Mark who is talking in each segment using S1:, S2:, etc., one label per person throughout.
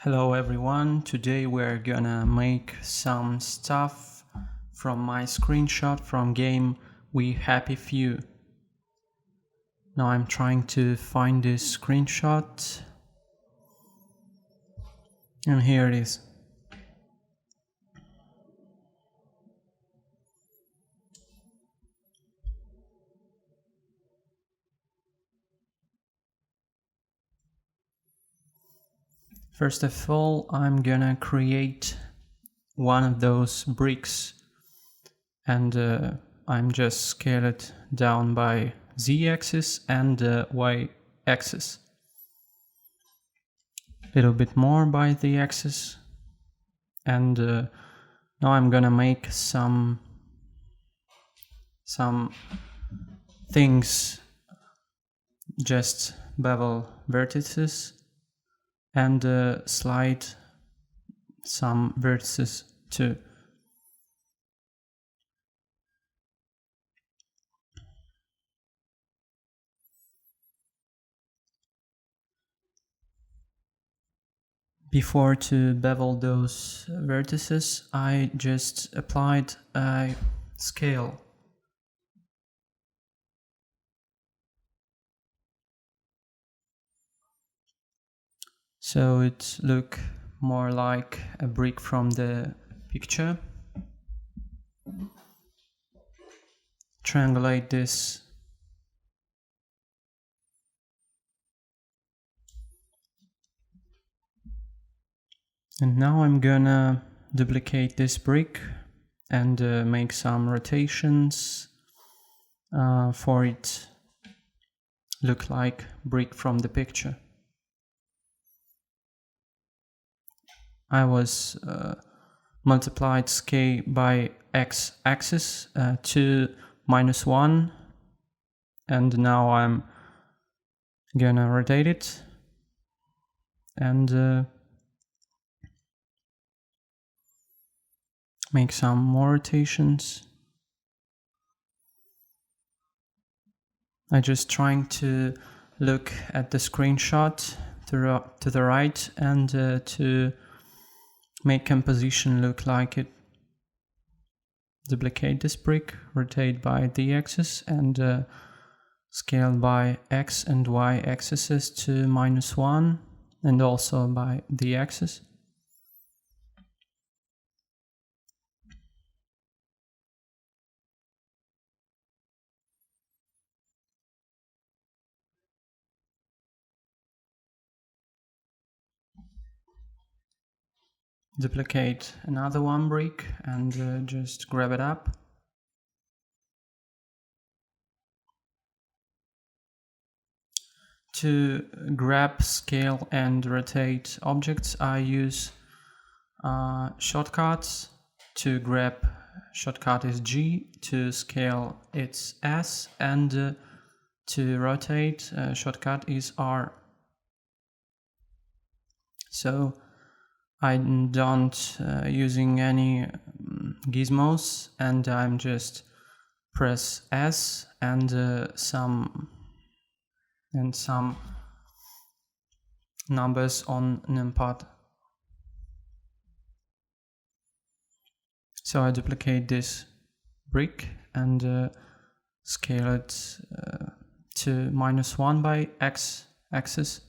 S1: Hello everyone, today we're gonna make some stuff from my screenshot from game We Happy Few. Now I'm trying to find this screenshot and here it is. First of all, I'm gonna create one of those bricks and I'm just scale it down by z-axis and y-axis. A little bit more by the axis, and now I'm gonna make some things, just bevel vertices and slide some vertices too. Before to bevel those vertices, I just applied a scale. So it look more like a brick from the picture. Triangulate this. And now I'm gonna duplicate this brick and make some rotations for it look like brick from the picture. I was multiplied scale by x-axis to -1, and now I'm gonna rotate it and make some more rotations. I'm just trying to look at the screenshot to the right and to make composition look like it. Duplicate this brick, rotate by the axis and scale by x and y axes to -1 and also by the axis. Duplicate another one brick and just grab it up. To grab, scale and rotate objects, I use shortcuts. To grab, shortcut is G, to scale it's S, and to rotate, shortcut is R. So I don't using any gizmos, and I'm just press S and some numbers on numpad. So I duplicate this brick and scale it to -1 by x-axis.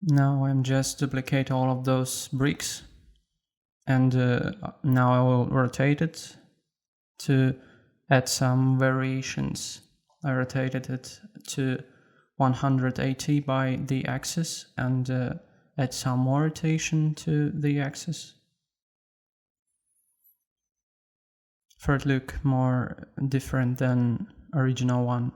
S1: Now I'm just duplicate all of those bricks and now I will rotate it to add some variations. I rotated it to 180 by the axis and add some more rotation to the axis for it look more different than original one.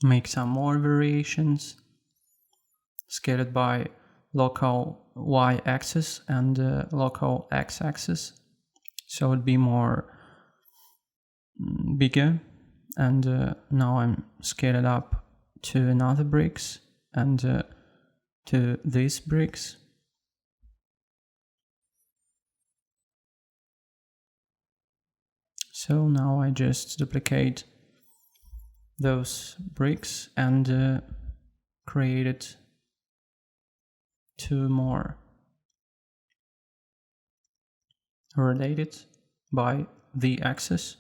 S1: make some more variations, scale it by local y-axis and local x-axis, so it'd be more bigger. And now I'm scaled it up to another bricks and to these bricks. So now I just duplicate those bricks and create it two more, related by the axis.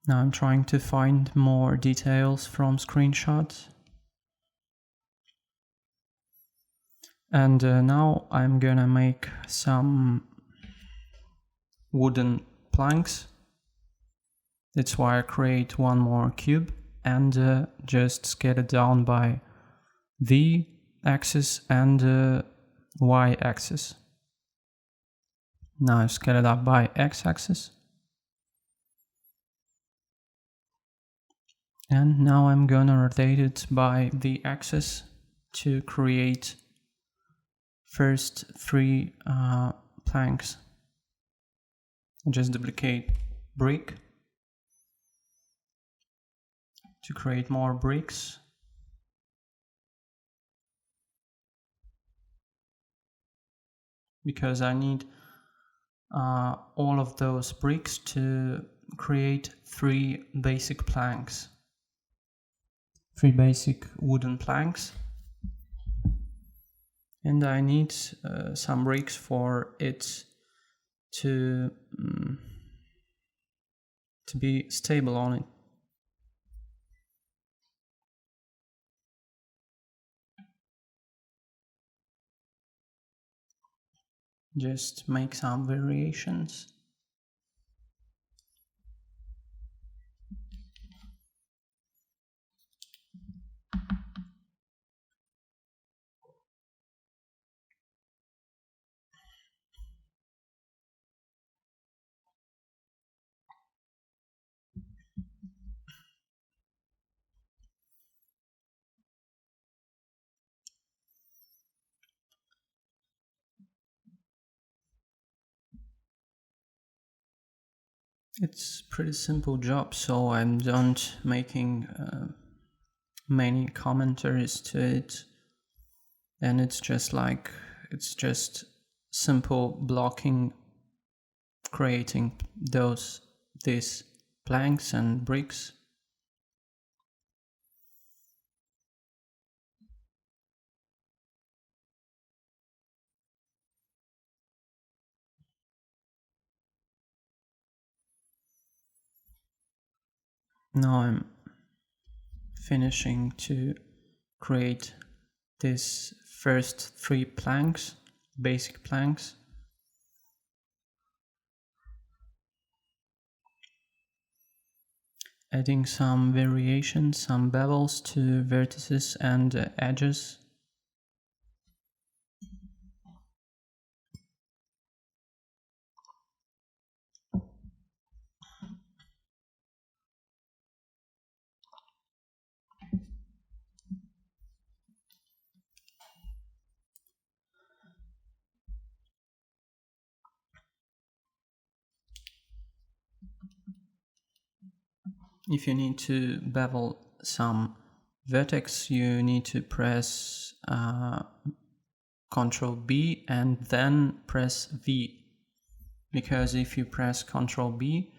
S1: Now I'm trying to find more details from screenshots. And now I'm gonna make some wooden planks. That's why I create one more cube and just scale it down by the axis and y-axis. Now I scale it up by x-axis. And now I'm gonna rotate it by the axis to create first three planks. Just duplicate brick to create more bricks. Because I need all of those bricks to create three basic planks. Three basic wooden planks. And I need some bricks for it to be stable on it. Just make some variations. It's pretty simple job, so I'm not making many commentaries to it, and it's just simple blocking, creating these planks and bricks. Now I'm finishing to create these first three planks, basic planks. Adding some variations, some bevels to vertices and edges. If you need to bevel some vertex, you need to press Ctrl B and then press V. Because if you press Ctrl B,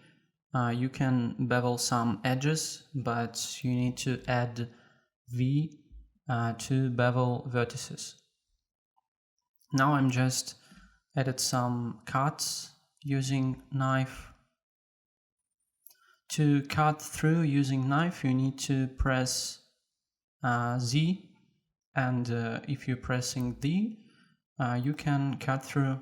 S1: you can bevel some edges, but you need to add V to bevel vertices. Now I'm just added some cuts using knife. To cut through using knife, you need to press Z, and if you're pressing D, you can cut through.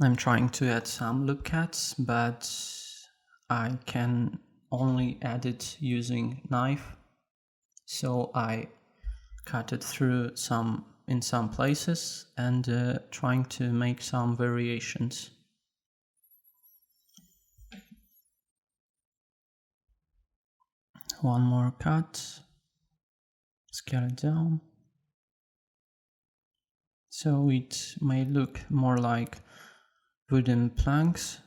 S1: I'm trying to add some loop cuts, but I can only add it using knife. So I cut it through in some places and trying to make some variations. One more cut, scale it down. So it may look more like wooden planks,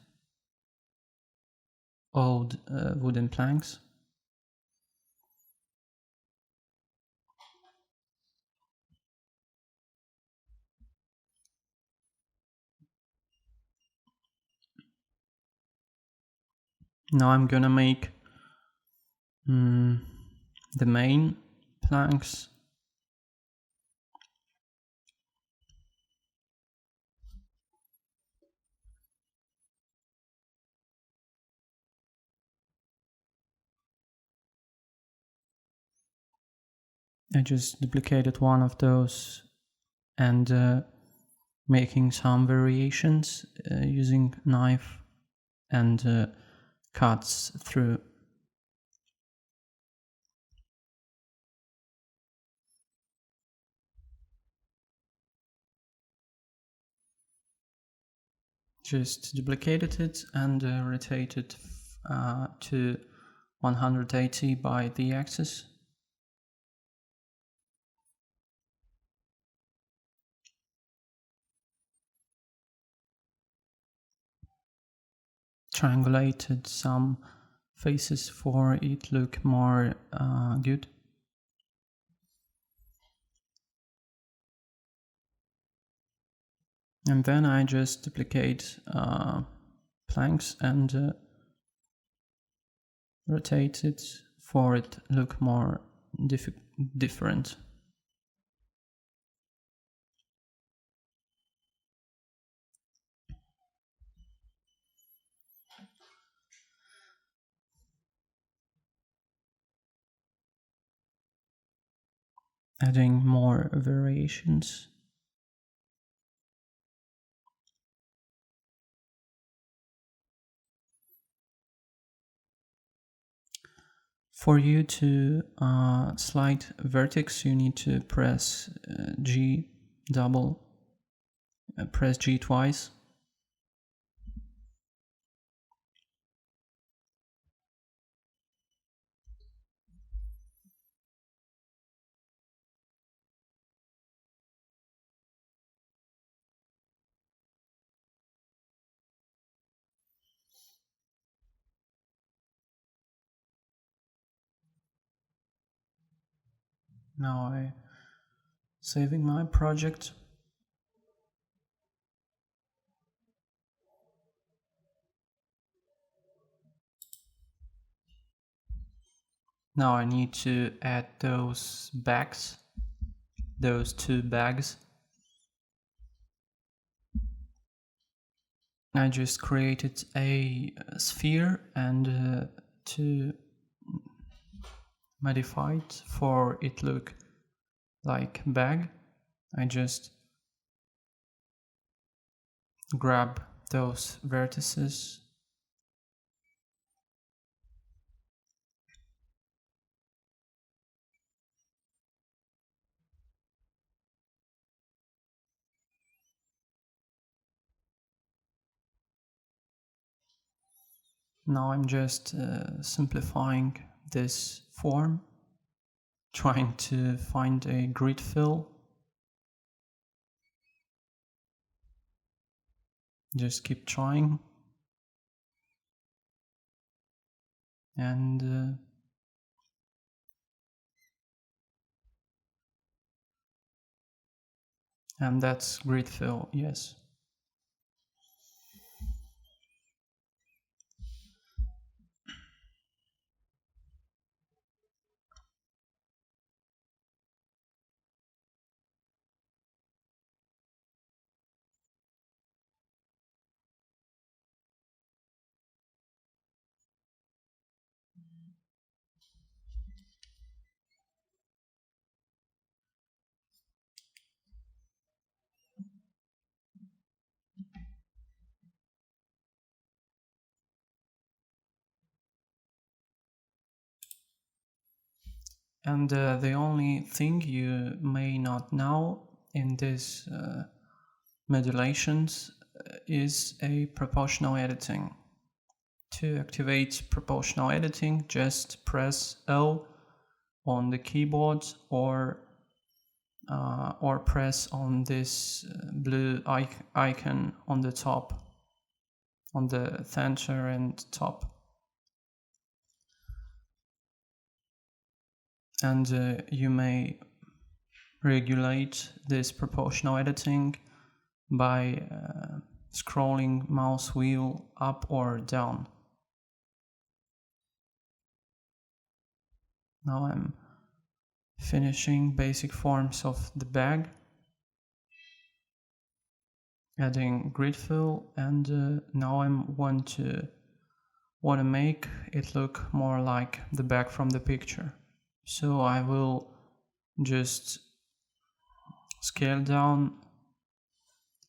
S1: old wooden planks. Now I'm gonna make the main planks. I just duplicated one of those and making some variations using knife and cuts through. Just duplicated it and rotated to 180 by the axis. Triangulated some faces for it look more good. And then I just duplicate planks and rotate it for it look more different. Adding more variations. For you to slide vertex, you need to press press G twice. Now I'm saving my project. Now I need to add those bags, those two bags. I just created a sphere and to modify it for it look like bag, I just grab those vertices . Now I'm just simplifying this form, trying to find a grid fill. Just keep trying. And that's grid fill, yes. And the only thing you may not know in this modulations is a proportional editing. To activate proportional editing, just press O on the keyboard or press on this blue icon on the top, on the center and top. And you may regulate this proportional editing by scrolling mouse wheel up or down. Now I'm finishing basic forms of the bag, adding grid fill, and now I want to make it look more like the bag from the picture. So I will just scale down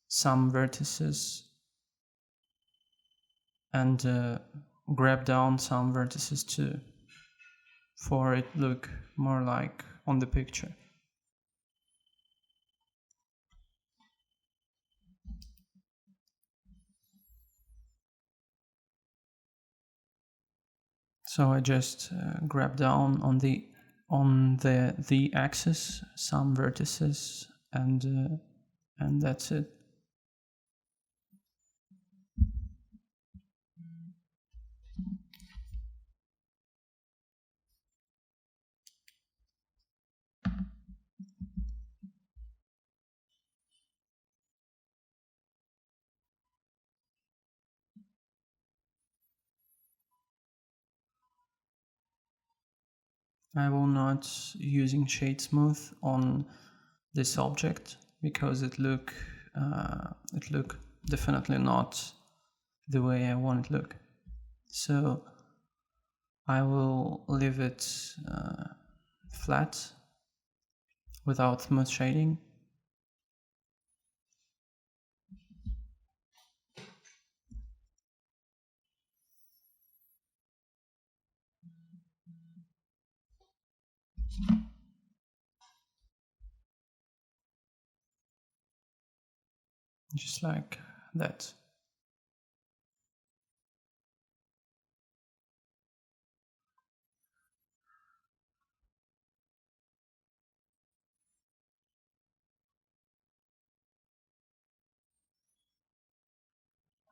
S1: some vertices and grab down some vertices too, for it look more like on the picture. So I just grab down on the axis some vertices, and that's it. I will not using shade smooth on this object because it look definitely not the way I want it look. So I will leave it flat without smooth shading. Just like that.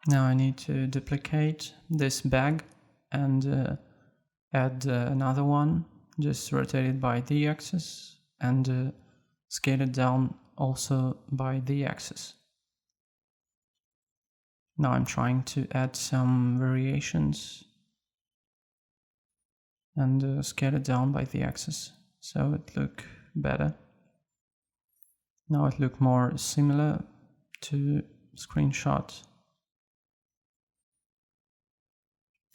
S1: Now I need to duplicate this bag and add another one, just rotate it by the axis and scale it down also by the axis. Now I'm trying to add some variations and scale it down by the axis so it look better. Now it look more similar to screenshot.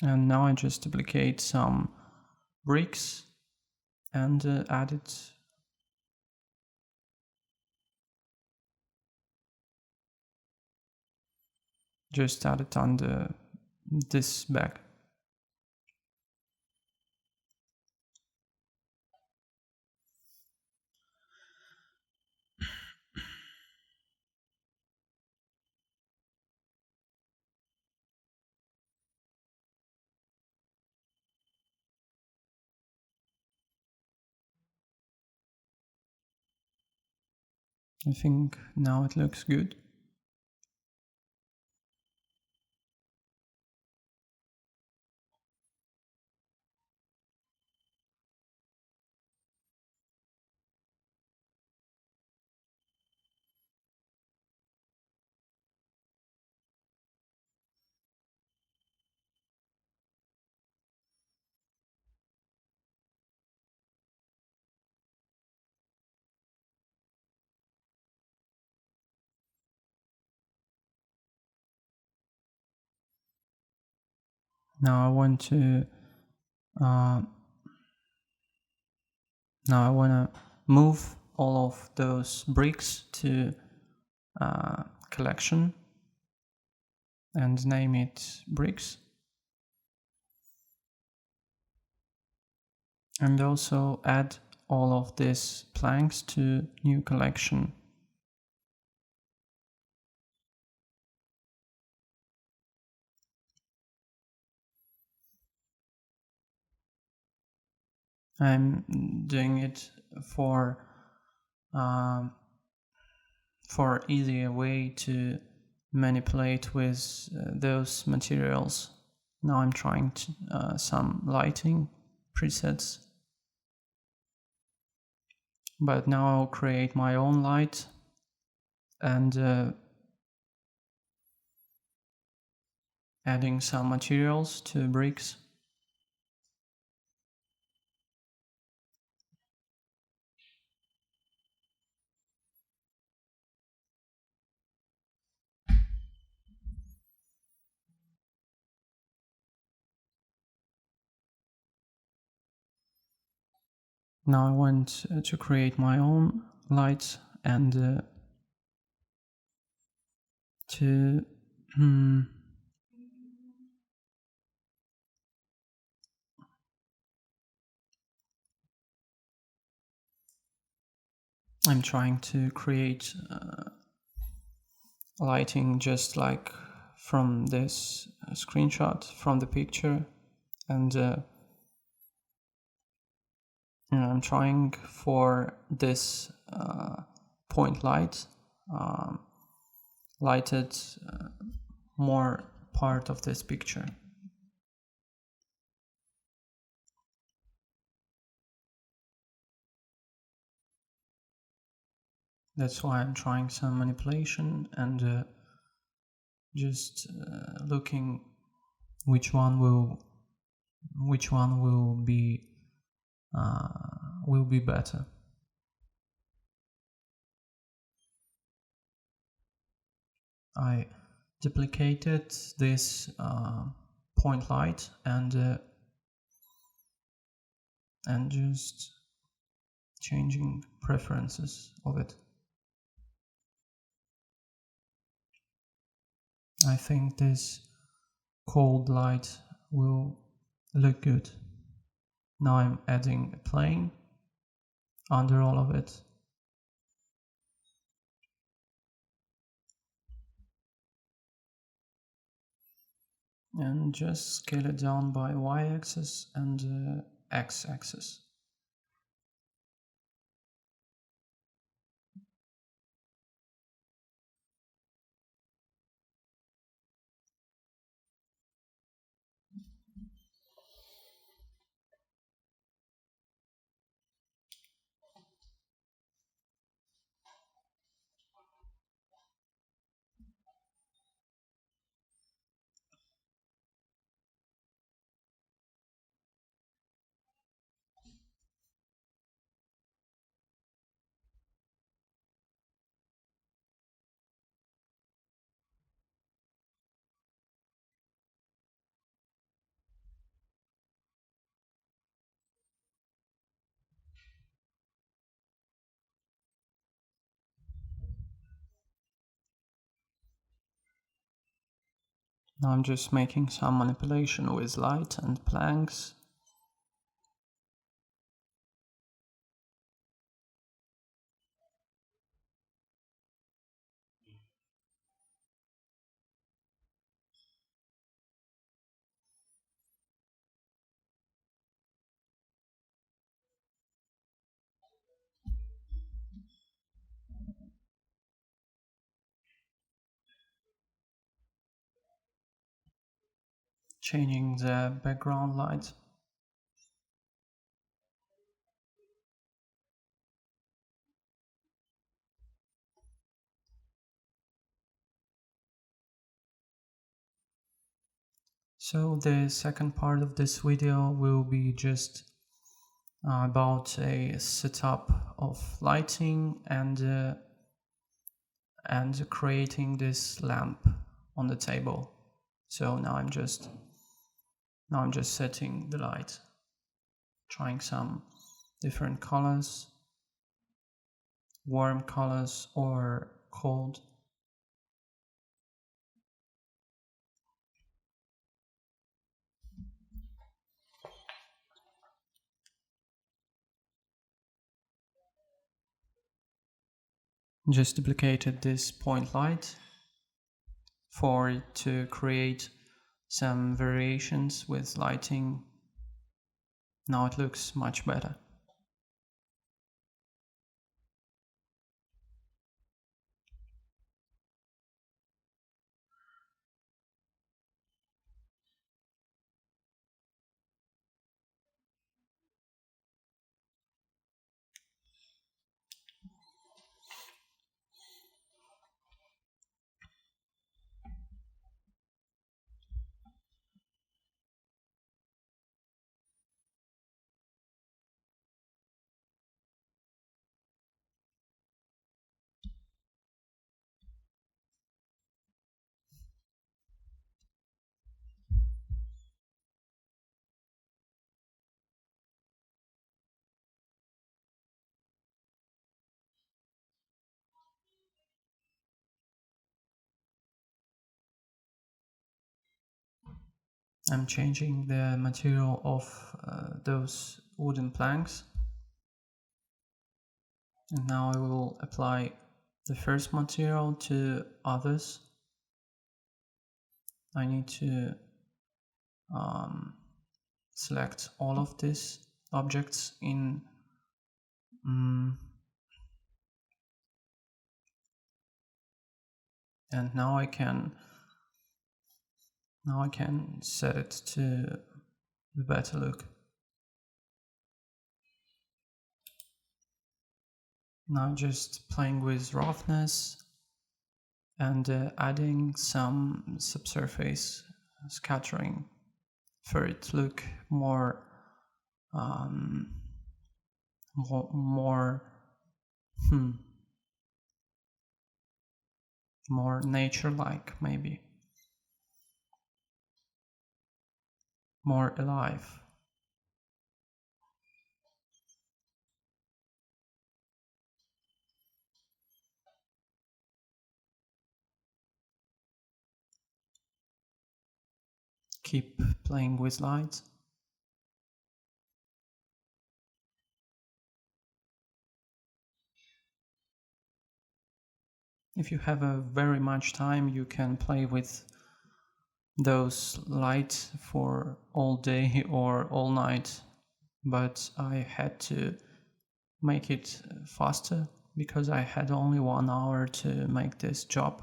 S1: And now I just duplicate some bricks and add it. Just add it on this bag. I think now it looks good. Now I want to move all of those bricks to collection and name it bricks. And also add all of these planks to new collection. I'm doing it for easier way to manipulate with those materials. Now I'm trying to, some lighting presets, but now I'll create my own light and adding some materials to bricks. Now I want to create my own lights and to I'm trying to create lighting just like from this screenshot from the picture, and I'm trying for this point light lighted more part of this picture. That's why I'm trying some manipulation and just looking which one will be better. I duplicated this point light and just changing preferences of it. I think this cold light will look good. Now I'm adding a plane under all of it. And just scale it down by y-axis and x-axis. Now I'm just making some manipulation with light and planks. Changing the background light. So the second part of this video will be just about a setup of lighting and creating this lamp on the table. So now I'm just setting the light, trying some different colors, warm colors or cold. Just duplicated this point light for it to create some variations with lighting. Now it looks much better. I'm changing the material of those wooden planks, and now I will apply the first material to others. I need to select all of these objects in and now I can set it to the better look. Now just playing with roughness and adding some subsurface scattering for it to look more more nature-like, maybe more alive. Keep playing with light. If you have very much time, you can play with those lights for all day or all night, but I had to make it faster because I had only 1 hour to make this job.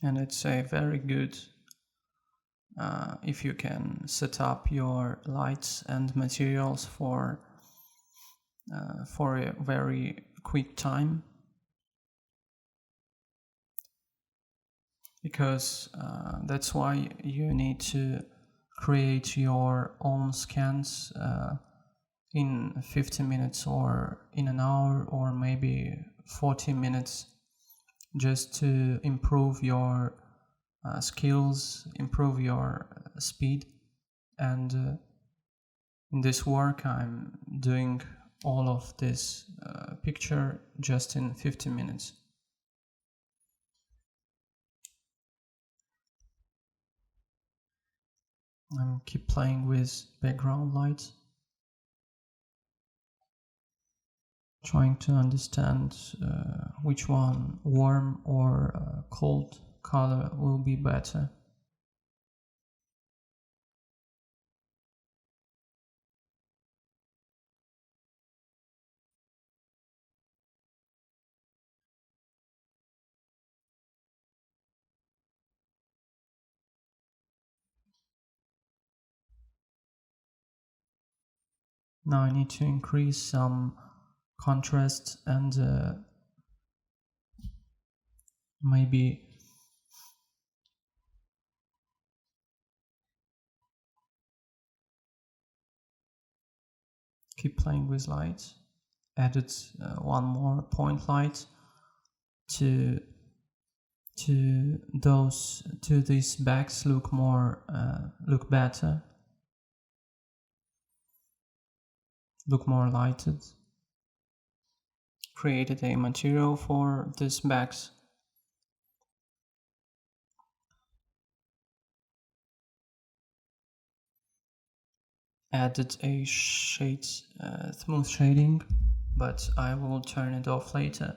S1: And it's a very good if you can set up your lights and materials for a very quick time, because that's why you need to create your own scans in 50 minutes or in an hour or maybe 40 minutes, just to improve your skills, improve your speed. And in this work I'm doing all of this picture just in 50 minutes. I'm keep playing with background lights, trying to understand which one, warm or cold color, will be better. Now I need to increase some contrast and maybe keep playing with lights. Added one more point light to these bags look better, look more lighted. Created a material for these bags. added a smooth shading, but I will turn it off later.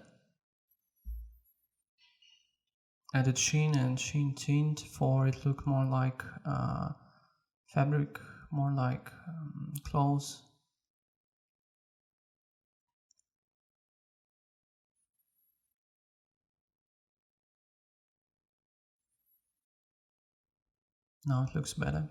S1: Added sheen and sheen tint for it look more like fabric, more like clothes. Now it looks better.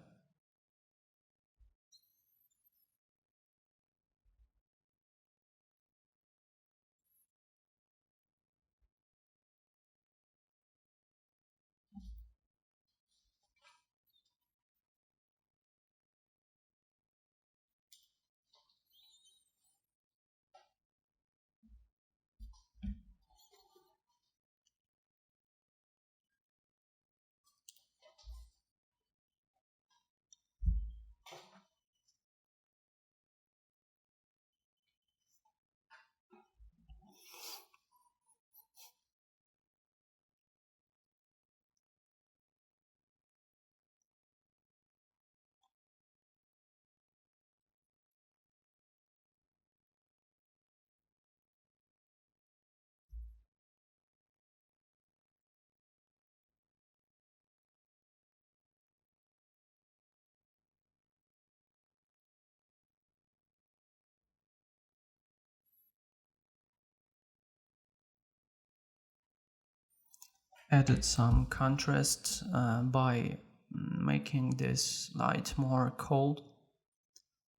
S1: Added some contrast by making this light more cold.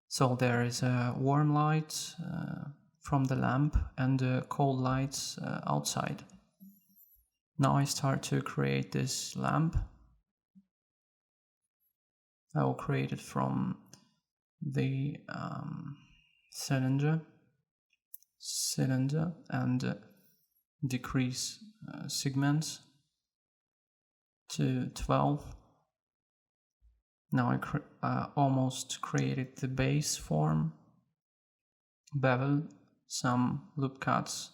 S1: So there is a warm light from the lamp and a cold light outside. Now I start to create this lamp. I will create it from the cylinder and decrease segments to 12. Now I almost created the base form, bevel, some loop cuts.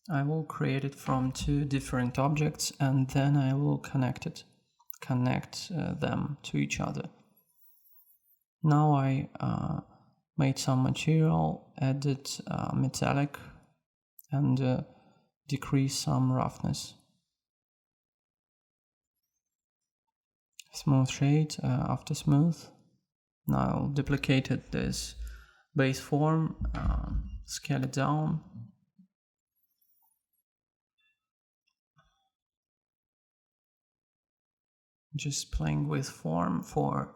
S1: I will create it from two different objects and then I will connect them to each other. Now I made some material, added metallic and decrease some roughness. Smooth shade after smooth. Now duplicated this base form, scale it down. Just playing with form for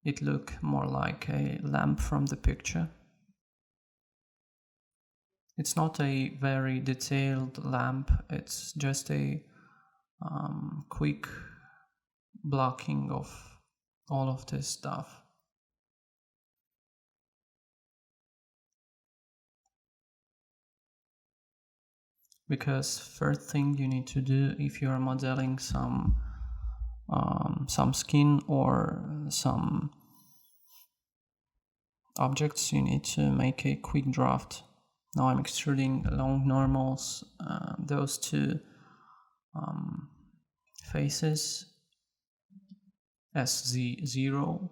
S1: it look more like a lamp from the picture. It's not a very detailed lamp, it's just a quick blocking of all of this stuff. Because first thing you need to do if you are modeling some skin or some objects, you need to make a quick draft. Now I'm extruding along normals those two faces, SZ0,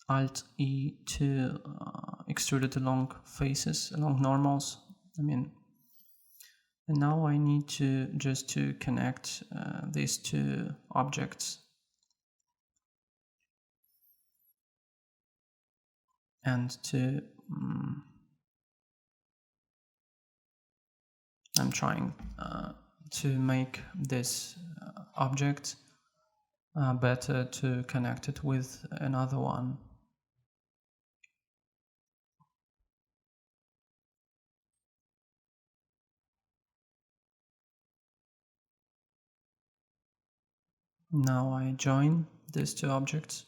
S1: Alt E to extrude it along faces, along normals. And now I need to just to connect these two objects. And I'm trying to make this object better to connect it with another one. Now I join these two objects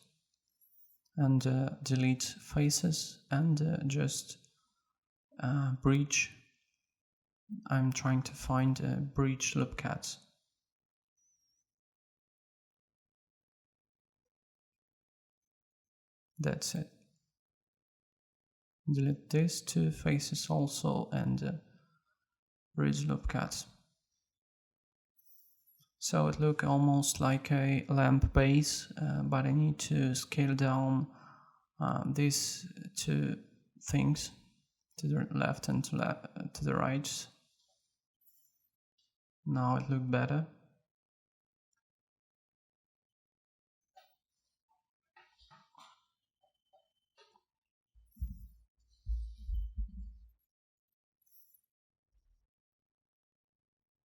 S1: and delete faces and just bridge. I'm trying to find a bridge loop cut. That's it. Delete these two faces also and bridge loop cut. So it looks almost like a lamp base, but I need to scale down these two things to the left and to the right. Now it looks better.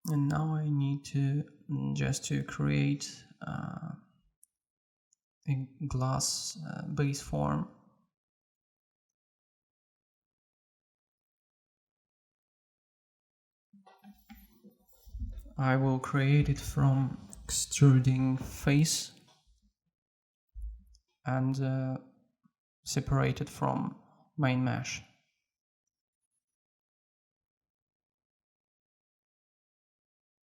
S1: And now I need to just to create a glass base form. I will create it from extruding face and separate it from main mesh.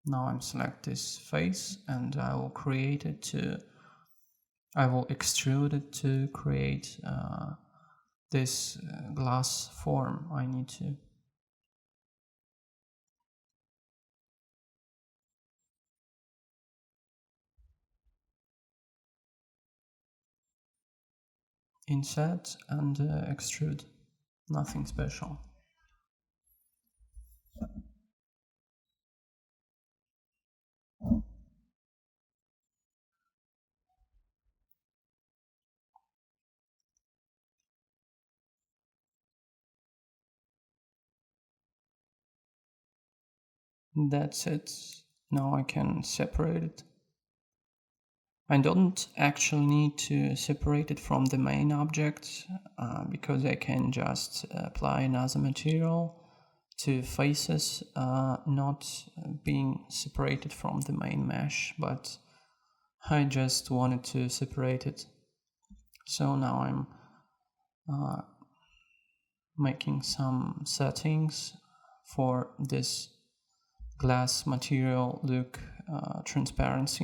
S1: Now I'm select this face and I will create it I will extrude it to create this glass form I need to. Insert and extrude, nothing special. That's it. Now I can separate it. I don't actually need to separate it from the main object because I can just apply another material to faces not being separated from the main mesh, but I just wanted to separate it. So now I'm making some settings for this glass material look transparent.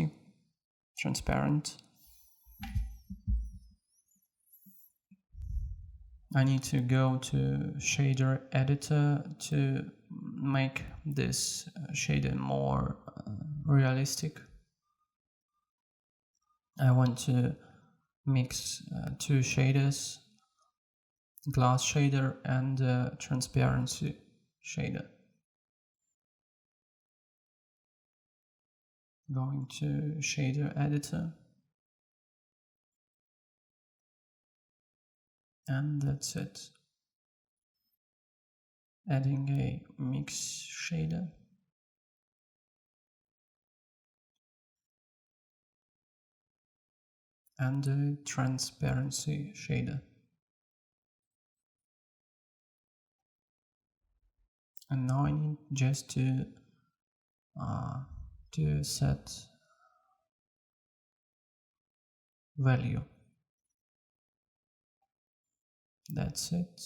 S1: I need to go to shader editor to make this shader more realistic. I want to mix two shaders, glass shader and transparency shader. Going to shader editor, and that's it. Adding a mix shader. And a transparency shader. And now I need just to set value. That's it.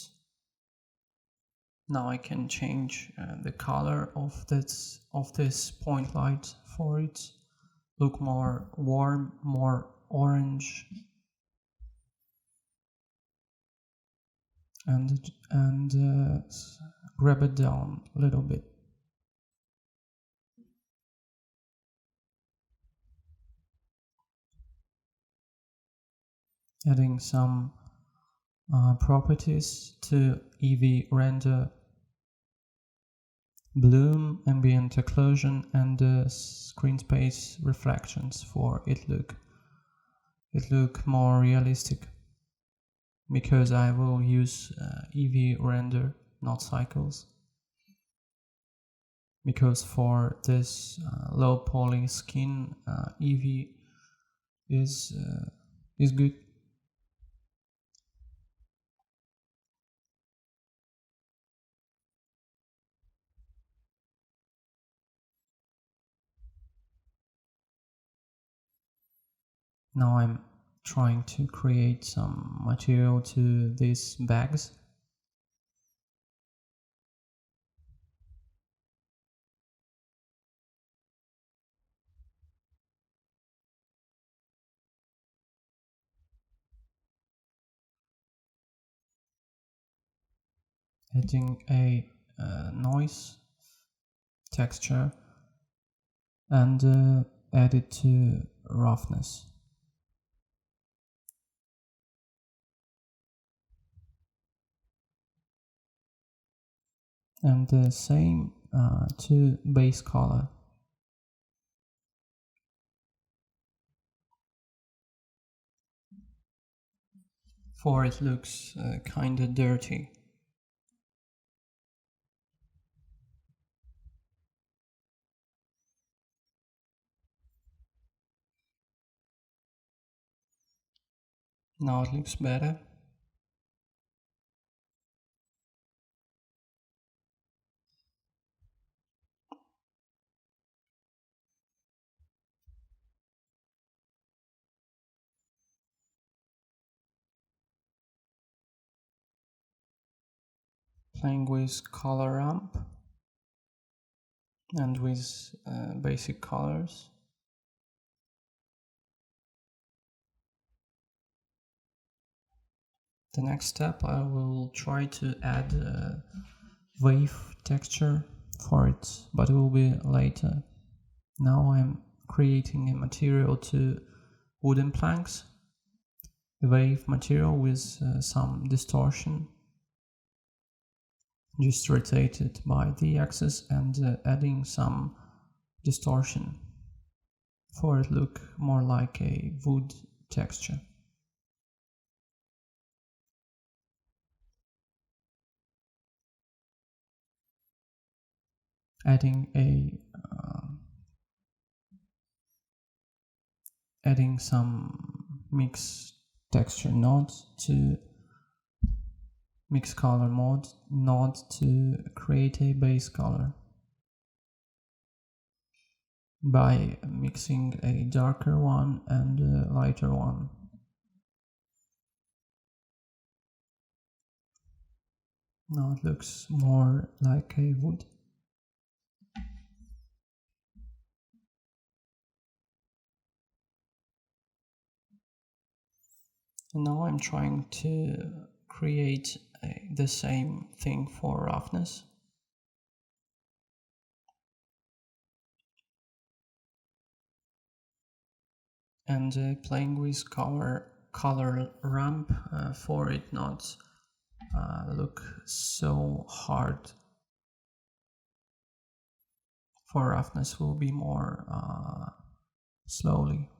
S1: Now I can change the color of this point light for it. Look more warm, more orange, and grab it down a little bit. Adding some properties to EV render, bloom, ambient occlusion, and screen space reflections for it look more realistic, because I will use EV render, not cycles, because for this low poly skin EV is good. Now I'm trying to create some material to these bags. adding a noise texture and add it to roughness. And the same to base color. For it looks kinda dirty. Now it looks better. Playing with color ramp and with basic colors. The next step, I will try to add a wave texture for it, but it will be later. Now I'm creating a material to wooden planks, a wave material with some distortion. Just rotate it by the axis and adding some distortion for it look more like a wood texture. Adding some mix texture node to mix color mode node to create a base color by mixing a darker one and a lighter one. Now it looks more like a wood. And now I'm trying to create the same thing for roughness. And playing with color ramp for it not look so hard. For roughness will be more slowly.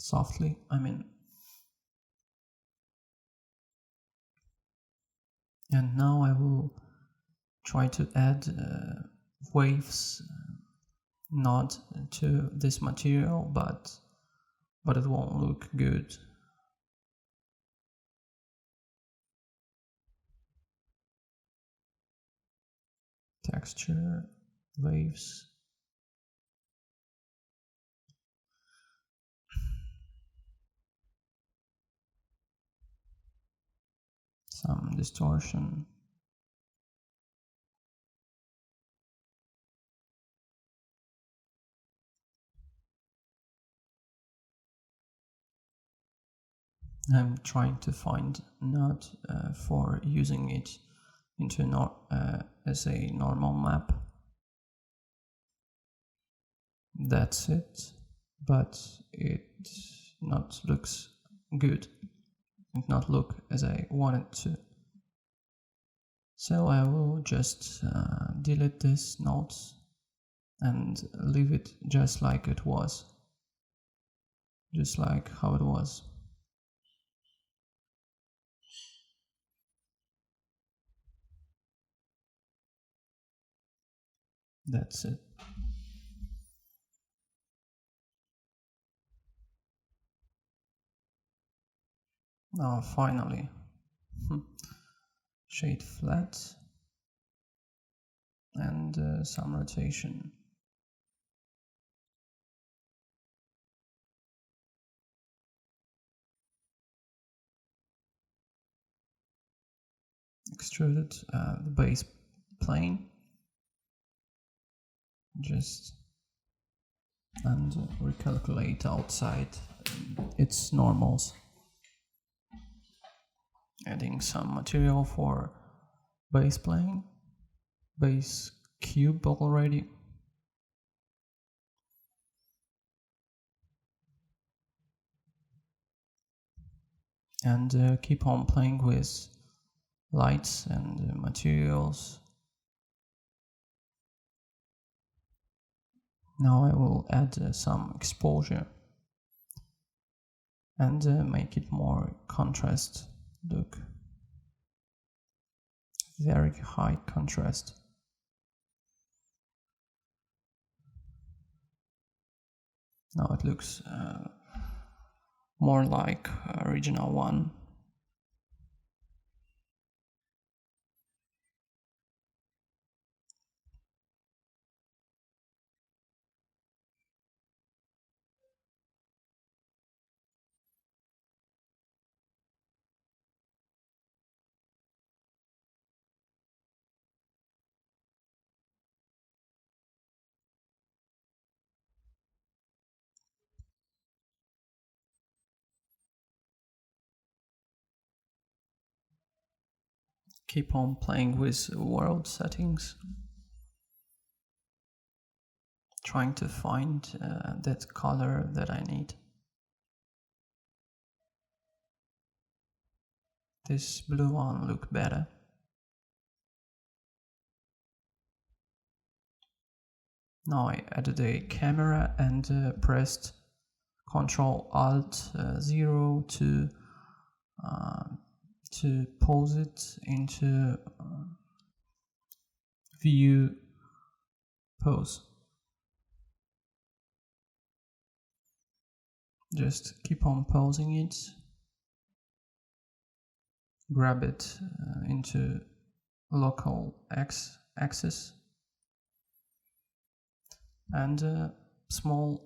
S1: Softly, I mean. And now I will try to add waves not to this material, but it won't look good. Texture, waves. Some distortion. I'm trying to find node for using it into as a normal map. That's it, but it not looks good. It not look as I wanted to. So I will just delete this node and leave it just like it was. Just like how it was. That's it. Now finally, shade flat and some rotation. Extruded the base plane just and recalculate outside its normals. Adding some material for base plane, base cube already. And keep on playing with lights and materials. Now I will add some exposure and make it more contrast look. Very high contrast. Now it looks more like original one. Keep on playing with world settings, trying to find that color that I need. This blue one look better. Now I added a camera and pressed Ctrl-Alt-0 to pose it into view pose. Just keep on posing it, grab it into local axis, and small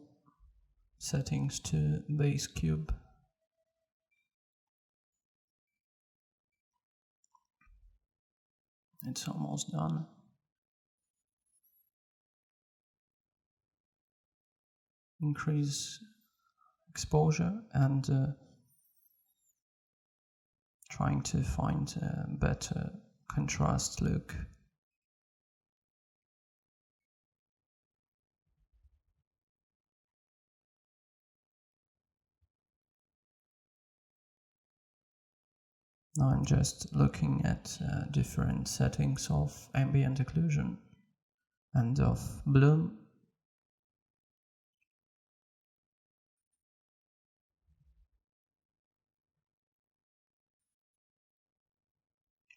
S1: settings to base cube. It's almost done. Increase exposure and trying to find a better contrast look. Now I'm just looking at different settings of ambient occlusion and of bloom.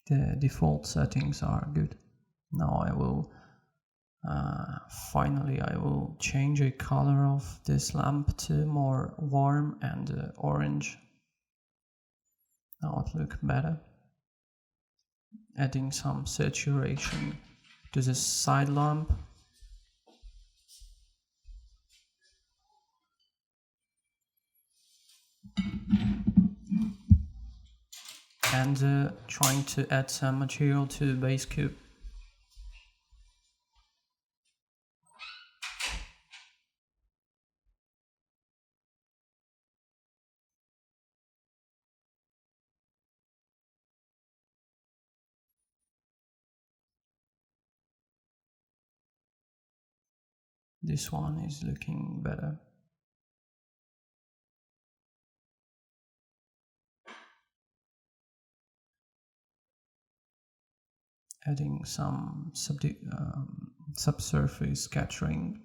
S1: The default settings are good. Now I will finally I will change a color of this lamp to more warm and orange. Now it looks better. Adding some saturation to the side lamp. And trying to add some material to base cube. This one is looking better. Adding some subsurface scattering.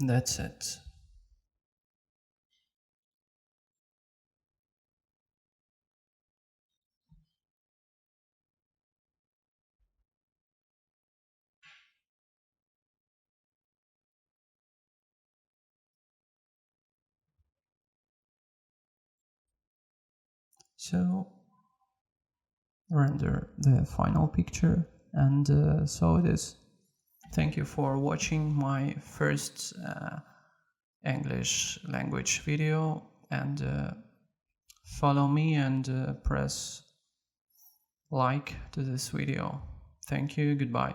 S1: That's it. So render the final picture, and so it is. Thank you for watching my first English language video, and follow me and press like to this video. Thank you, goodbye.